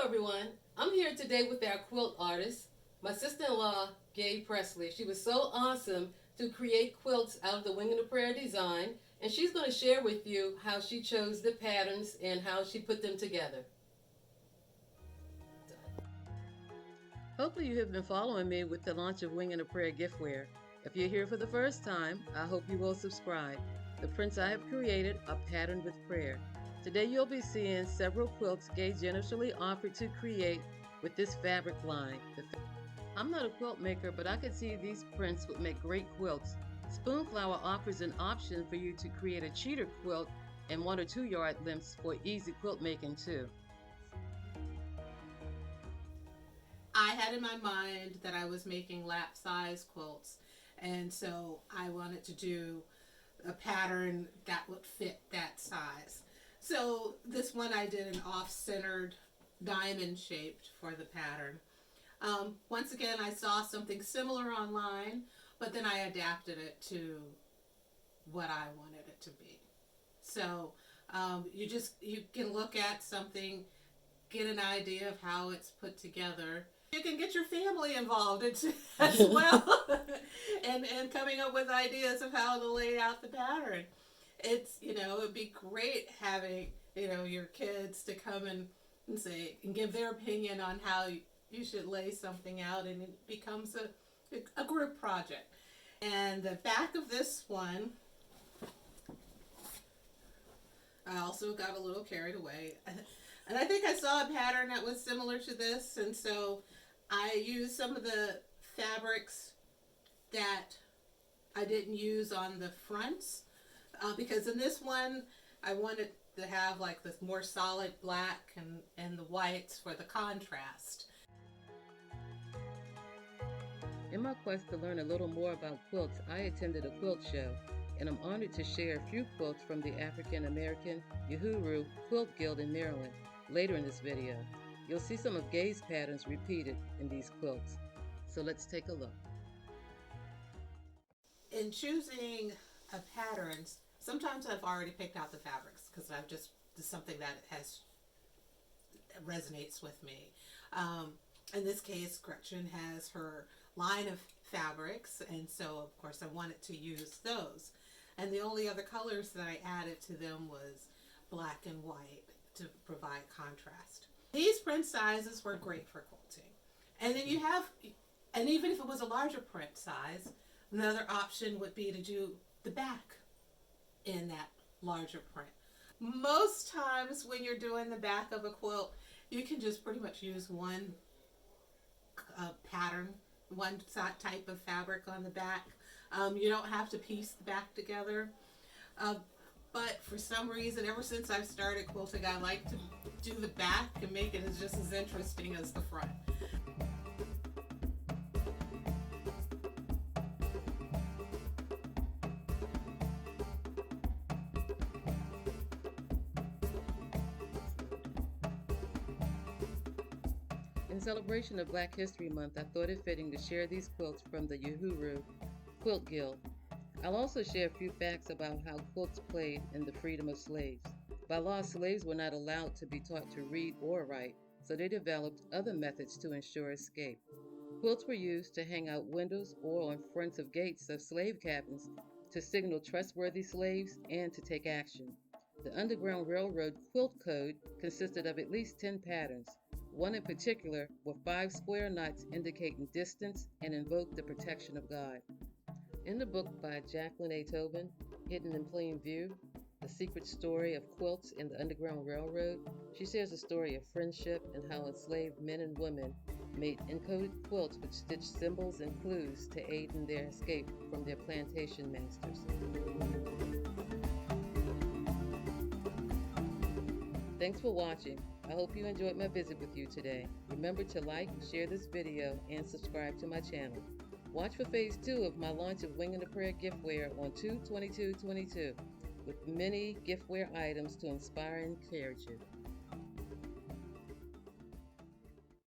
everyone. I'm here today with our quilt artist, my sister-in-law, Gaye Presley. She was so awesome to create quilts out of the Wing and a Prayer design, and she's going to share with you how she chose the patterns and how she put them together. Hopefully you have been following me with the launch of Wing and a Prayer giftware. If you're here for the first time, I hope you will subscribe. The prints I have created are patterned with prayer. Today you'll be seeing several quilts Gaye generously offered to create with this fabric line. I'm not a quilt maker, but I could see these prints would make great quilts. Spoonflower offers an option for you to create a cheater quilt and 1 or 2 yard lengths for easy quilt making too. I had in my mind that I was making lap size quilts, and so I wanted to do a pattern that would fit that size. So this one I did an off-centered diamond shaped for the pattern. Once again, I saw something similar online, but then I adapted it to what I wanted it to be. So you can look at something, get an idea of how it's put together. You can get your family involved as well and coming up with ideas of how to lay out the pattern. It's, it would be great having, your kids to come and say and give their opinion on how you should lay something out, and it becomes a group project. And the back of this one, I also got a little carried away. And I think I saw a pattern that was similar to this, and so I used some of the fabrics that I didn't use on the fronts, because in this one I wanted to have like this more solid black and the whites for the contrast. In my quest to learn a little more about quilts, I attended a quilt show, and I'm honored to share a few quilts from the African American Uhuru Quilt Guild in Maryland later in this video. You'll see some of Gaye's patterns repeated in these quilts. So let's take a look. In choosing patterns, sometimes I've already picked out the fabrics because it's something that resonates with me. In this case, Gretchen has her line of fabrics, and so of course I wanted to use those. And the only other colors that I added to them was black and white to provide contrast. These print sizes were great for quilting. And then and even if it was a larger print size, another option would be to do the back in that larger print. Most times when you're doing the back of a quilt, you can just pretty much use one pattern, one type of fabric on the back. You don't have to piece the back together. But for some reason, ever since I've started quilting, I like to do the back and make it just as interesting as the front. In celebration of Black History Month, I thought it fitting to share these quilts from the Uhuru Quilt Guild. I'll also share a few facts about how quilts played in the freedom of slaves. By law, slaves were not allowed to be taught to read or write, so they developed other methods to ensure escape. Quilts were used to hang out windows or on fronts of gates of slave cabins to signal trustworthy slaves and to take action. The Underground Railroad quilt code consisted of at least 10 patterns, one in particular with 5 square knots indicating distance and invoked the protection of God. In the book by Jacqueline A. Tobin, Hidden in Plain View, The Secret Story of Quilts in the Underground Railroad, she shares a story of friendship and how enslaved men and women made encoded quilts which stitched symbols and clues to aid in their escape from their plantation masters. Thanks for watching. I hope you enjoyed my visit with you today. Remember to like, share this video, and subscribe to my channel. Watch for phase 2 of my launch of Wing and a Prayer giftware on 2/22/22 with many giftware items to inspire and encourage you.